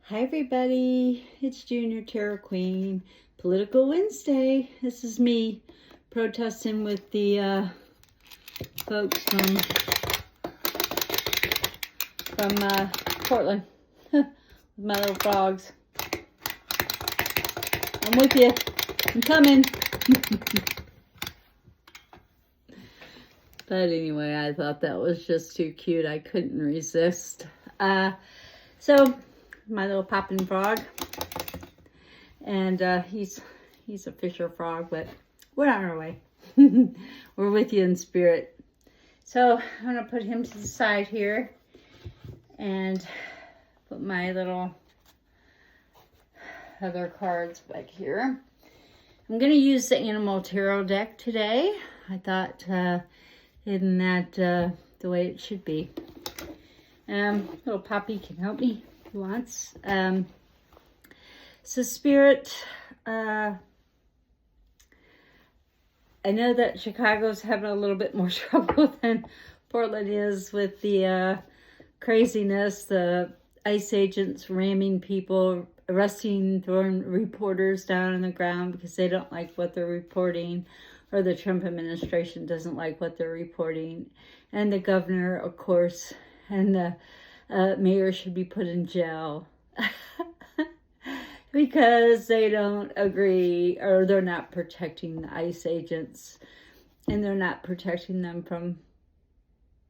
Hi everybody, it's Junior Tarot Queen, Political Wednesday. This is me protesting with the folks from Portland, with my little frogs. I'm with you, I'm coming. But anyway, I thought that was just too cute, I couldn't resist. So my little popping frog, and he's a fisher frog, but we're on our way. We're with you in spirit. So I'm gonna put him to the side here and put my little other cards back here. I'm gonna use the Animal Tarot deck today. I thought, isn't that the way it should be? Little Poppy can help me if he wants. So Spirit, I know that Chicago's having a little bit more trouble than Portland is with the craziness, the ICE agents ramming people, arresting, throwing reporters down on the ground because they don't like what they're reporting, or the Trump administration doesn't like what they're reporting. And the governor, of course, and the mayor should be put in jail because they don't agree, or they're not protecting the ICE agents, and they're not protecting them from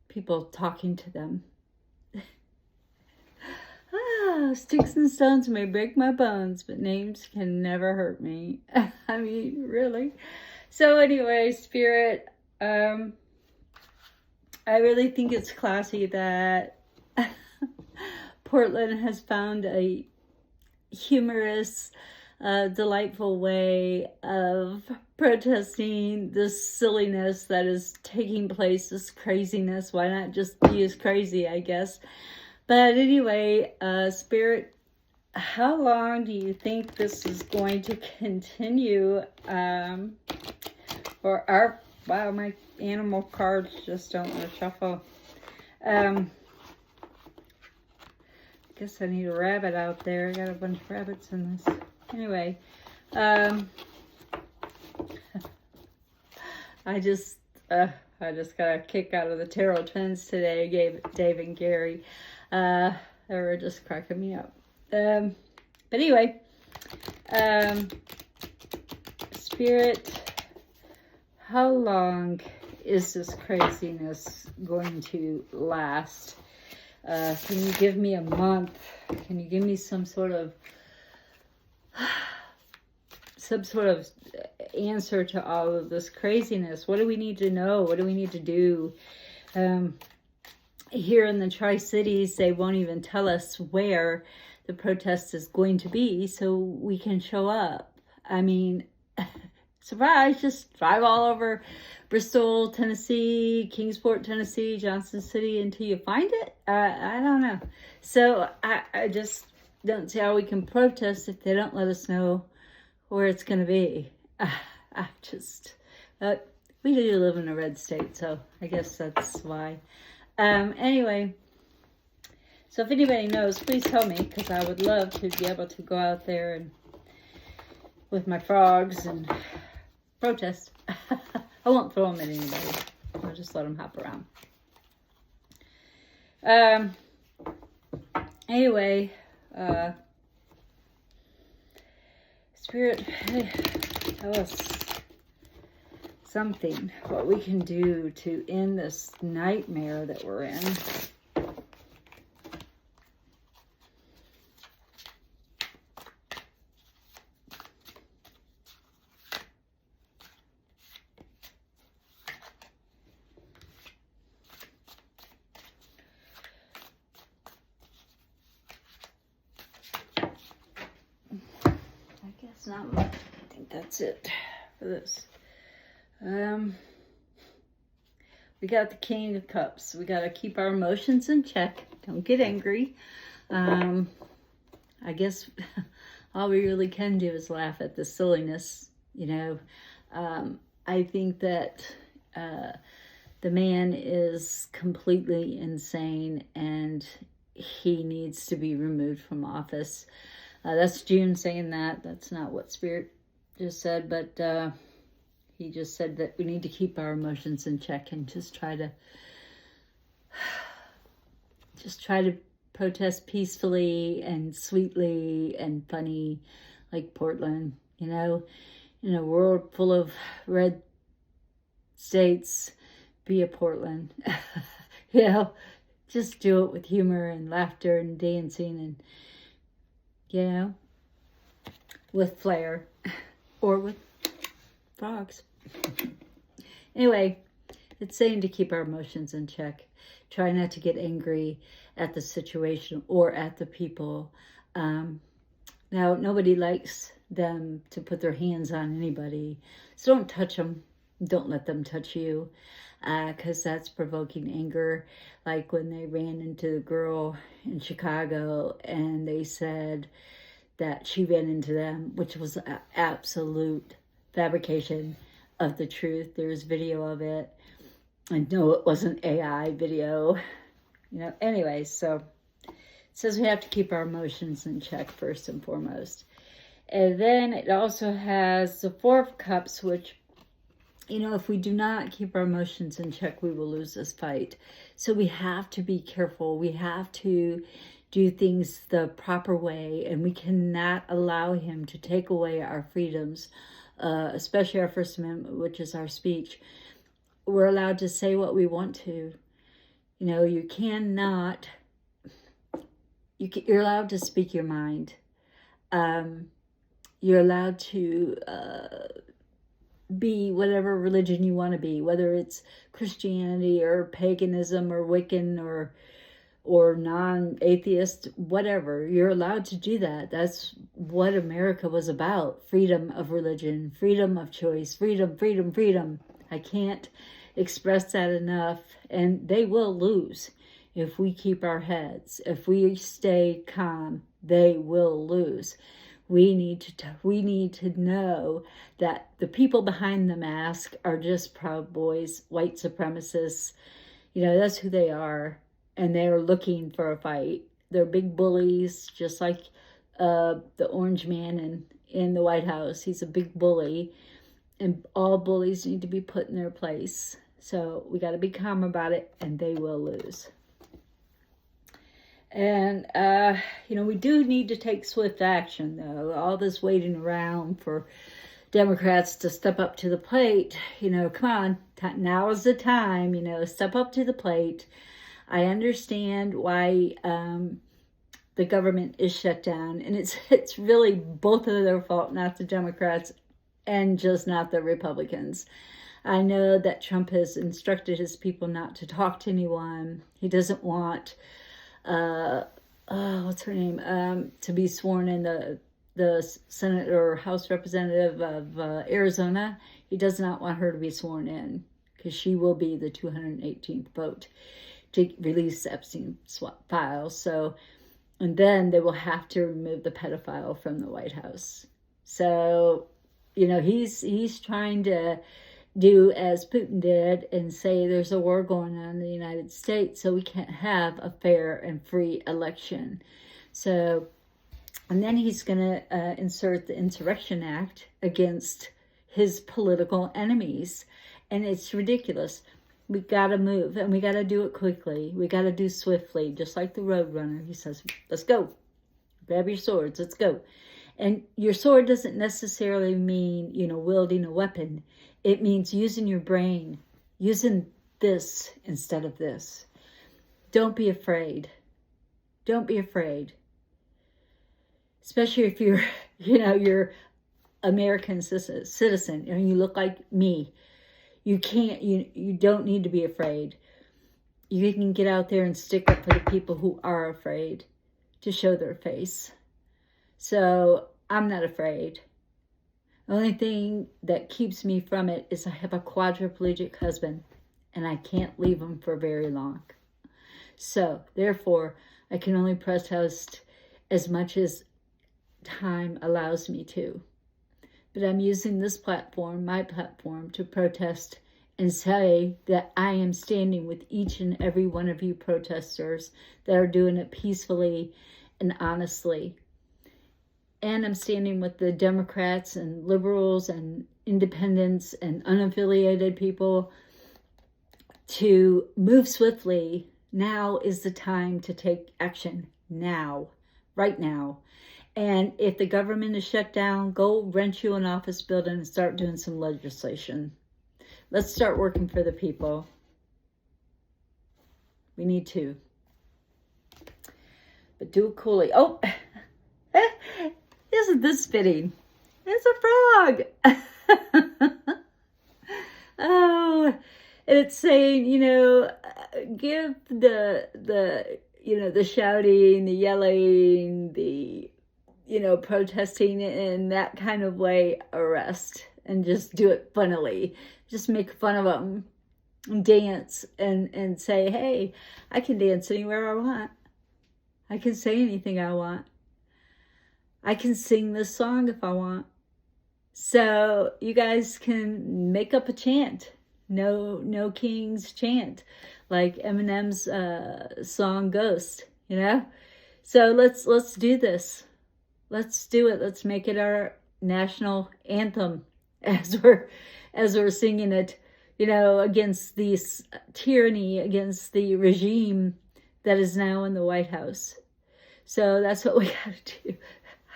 people talking to them. Sticks and stones may break my bones, but names can never hurt me. I mean, really. So anyway, Spirit, I really think it's classy that Portland has found a humorous, delightful way of protesting this silliness that is taking place, this craziness. Why not just be as crazy, I guess? But anyway, Spirit, how long do you think this is going to continue? Wow, my animal cards just don't want to shuffle. I guess I need a rabbit out there. I got a bunch of rabbits in this. Anyway, I just got a kick out of the Tarot Twins today. Dave and Gary. They were just cracking me up. But anyway, Spirit, how long is this craziness going to last? Can you give me a month? Can you give me some sort of answer to all of this craziness? What do we need to know? What do we need to do? Here in the Tri-Cities, they won't even tell us where the protest is going to be so we can show up. I mean, surprise, just drive all over Bristol, Tennessee, Kingsport, Tennessee, Johnson City until you find it. I don't know. So I just don't see how we can protest if they don't let us know where it's going to be. We do live in a red state, so I guess that's why. Anyway, so if anybody knows, please tell me, because I would love to be able to go out there and with my frogs and protest. I won't throw them at anybody. I'll just let them hop around. Anyway, Spirit, tell us something, what we can do to end this nightmare that we're in. Not much. I think that's it for this. We got the King of Cups. We got to keep our emotions in check. Don't get angry. I guess all we really can do is laugh at the silliness, you know. I think that the man is completely insane, and he needs to be removed from office. That's June saying that. That's not what Spirit just said, but he just said that we need to keep our emotions in check and just try to protest peacefully and sweetly and funny, like Portland, in a world full of red states. Be a Portland. Just do it with humor and laughter and dancing and with flair or with frogs. Anyway, it's saying to keep our emotions in check. Try not to get angry at the situation or at the people. Now, nobody likes them to put their hands on anybody. So don't touch them. Don't let them touch you, because that's provoking anger. Like when they ran into the girl in Chicago and they said that she ran into them, which was an absolute fabrication of the truth. There's video of it. I know it wasn't AI video. Anyway, so it says we have to keep our emotions in check first and foremost. And then it also has the Four of Cups, which, if we do not keep our emotions in check, we will lose this fight. So we have to be careful. We have to do things the proper way, and we cannot allow him to take away our freedoms, especially our First Amendment, which is our speech. We're allowed to say what we want to. You cannot, you're allowed to speak your mind. You're allowed to be whatever religion you want to be, whether it's Christianity or paganism or Wiccan or non-atheist, whatever. You're allowed to do that. That's what America was about. Freedom of religion, freedom of choice, freedom, freedom, freedom. I can't express that enough. And they will lose if we keep our heads. If we stay calm, they will lose. We need to know that the people behind the mask are just Proud Boys, white supremacists. That's who they are. And they're looking for a fight. They're big bullies, just like the orange man in the White House. He's a big bully. And all bullies need to be put in their place. So we got to be calm about it, and they will lose. And, we do need to take swift action, though. All this waiting around for Democrats to step up to the plate. Come on, now is the time, step up to the plate. I understand why the government is shut down, and it's really both of their fault, not the Democrats, and just not the Republicans. I know that Trump has instructed his people not to talk to anyone. He doesn't want what's her name, to be sworn in the Senate or House Representative of Arizona. He does not want her to be sworn in because she will be the 218th vote to release Epstein files. So, and then they will have to remove the pedophile from the White House. So, he's trying to do as Putin did and say there's a war going on in the United States, so we can't have a fair and free election. So, and then he's going to insert the Insurrection Act against his political enemies. And it's ridiculous. We got to move, and we got to do it quickly. We got to do swiftly, just like the Roadrunner. He says, let's go. Grab your swords. Let's go. And your sword doesn't necessarily mean, wielding a weapon. It means using your brain, using this instead of this. Don't be afraid. Don't be afraid. Especially if you're, you're American citizen, and you look like me. You don't need to be afraid. You can get out there and stick up for the people who are afraid to show their face. So I'm not afraid. The only thing that keeps me from it is I have a quadriplegic husband, and I can't leave him for very long. So therefore, I can only protest as much as time allows me to. But I'm using this platform, my platform, to protest and say that I am standing with each and every one of you protesters that are doing it peacefully and honestly. And I'm standing with the Democrats and liberals and independents and unaffiliated people to move swiftly. Now is the time to take action. Now. Right now. And if the government is shut down, go rent you an office building and start doing some legislation. Let's start working for the people. We need to. But do it coolly. Oh, isn't this fitting? It's a frog. Oh, and it's saying, give the shouting, the yelling, the, protesting in that kind of way a rest, and just do it funnily. Just make fun of them, dance, and say, hey, I can dance anywhere I want. I can say anything I want. I can sing this song if I want. So you guys can make up a chant. No Kings chant, like Eminem's song Ghost, So let's do this. Let's do it. Let's make it our national anthem as we're singing it, against this tyranny, against the regime that is now in the White House. So that's what we got to do.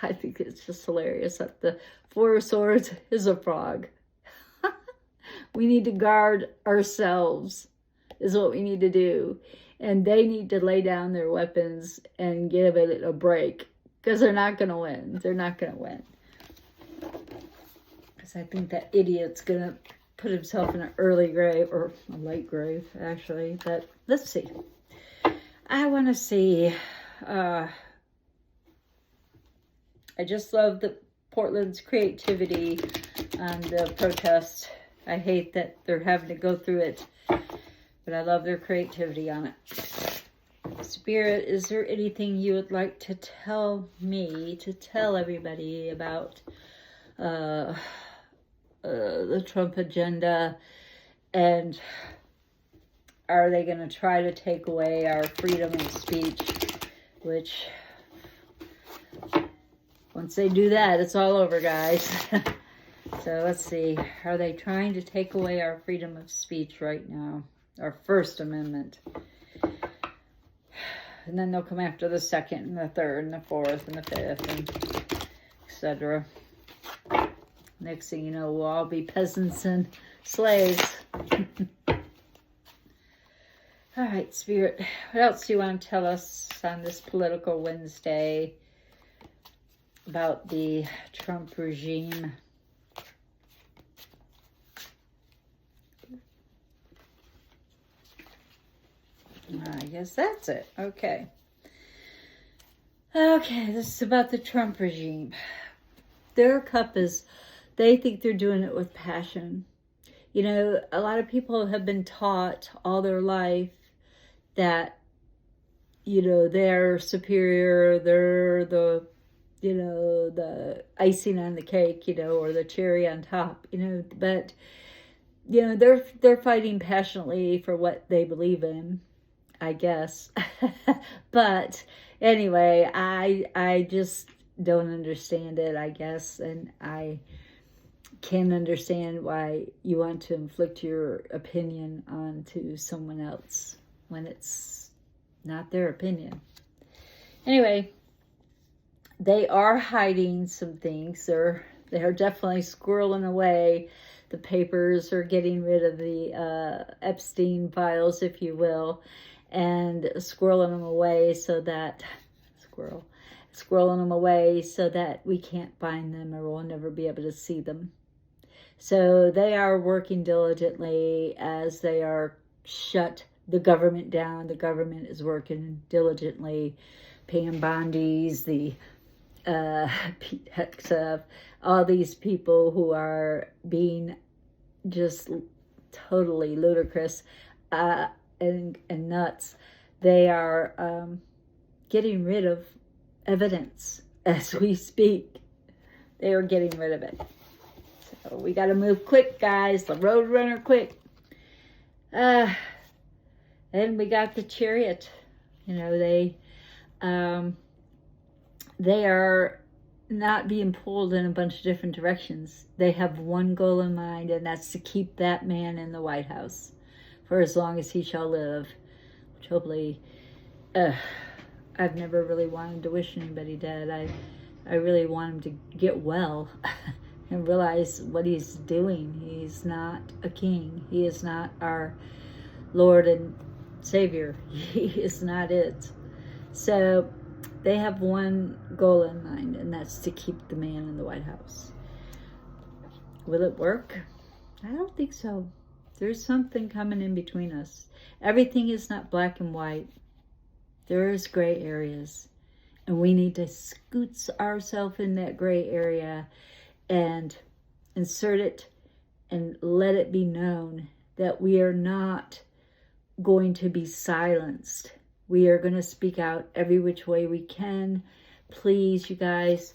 I think it's just hilarious that the Four of Swords is a frog. We need to guard ourselves, is what we need to do. And they need to lay down their weapons and give it a break, because they're not going to win. They're not going to win. Because I think that idiot's going to put himself in an early grave, or a late grave, actually. But let's see. I want to see. I just love Portland's creativity on the protest. I hate that they're having to go through it, but I love their creativity on it. Spirit, is there anything you would like to tell me, to tell everybody about the Trump agenda, and are they going to try to take away our freedom of speech, which once they do that, it's all over, guys. So let's see. Are they trying to take away our freedom of speech right now? Our First Amendment. And then they'll come after the second and the third and the fourth and the fifth, and etc. Next thing you know, we'll all be peasants and slaves. All right, Spirit. What else do you want to tell us on this political Wednesday about the Trump regime? I guess that's it. Okay. Okay, this is about the Trump regime. Their cup is, they think they're doing it with passion. A lot of people have been taught all their life that, they're superior, they're the, the icing on the cake, or the cherry on top, but, they're fighting passionately for what they believe in, I guess. But anyway, I just don't understand it, I guess. And I can't understand why you want to inflict your opinion onto someone else when it's not their opinion. Anyway, they are hiding some things. They're definitely squirreling away. The papers are getting rid of the Epstein files, if you will, and squirreling them away so that we can't find them, or we'll never be able to see them. So they are working diligently as they are shut the government down. The government is working diligently. Pam Bondi's, the Pete Hegseth, all these people who are being just totally ludicrous and nuts. They are getting rid of evidence as we speak. They are getting rid of it. So we got to move quick, guys. The road runner quick. And we got the Chariot. You know, they are not being pulled in a bunch of different directions. They have one goal in mind, and that's to keep that man in the White House for as long as he shall live. Which hopefully, I've never really wanted to wish anybody dead. I really want him to get well and realize what he's doing. He's not a king. He is not our Lord and Savior. He is not it. So they have one goal in mind, and that's to keep the man in the White House. Will it work? I don't think so. There's something coming in between us. Everything is not black and white. There is gray areas. And we need to scoot ourselves in that gray area and insert it and let it be known that we are not going to be silenced. We are going to speak out every which way we can. Please, you guys,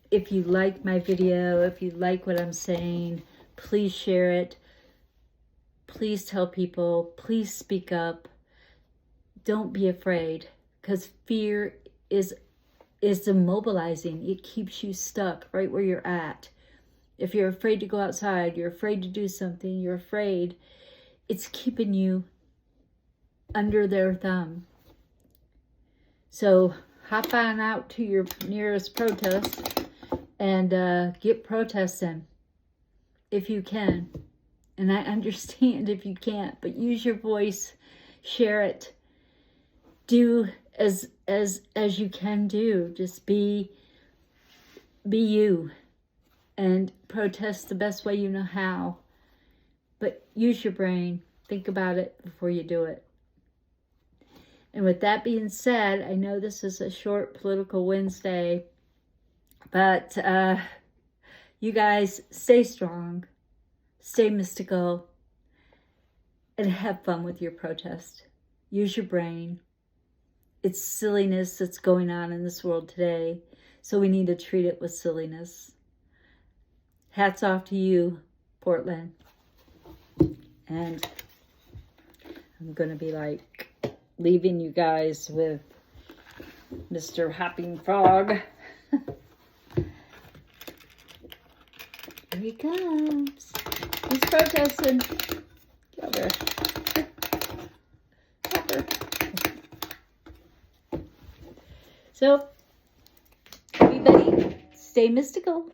if you like my video, if you like what I'm saying, please share it. Please tell people. Please speak up. Don't be afraid, because fear is immobilizing. It keeps you stuck right where you're at. If you're afraid to go outside, you're afraid to do something, you're afraid, it's keeping you under their thumb. So hop on out to your nearest protest and get protesting if you can. And I understand if you can't, but use your voice, share it, do as you can do. Just be you and protest the best way you know how. But use your brain. Think about it before you do it. And with that being said, I know this is a short political Wednesday, but you guys stay strong, stay mystical, and have fun with your protest. Use your brain. It's silliness that's going on in this world today, so we need to treat it with silliness. Hats off to you, Portland. And I'm going to be like leaving you guys with Mr. Hopping Frog. Here he comes. He's protesting. Over. Hopper. So, everybody, stay mystical.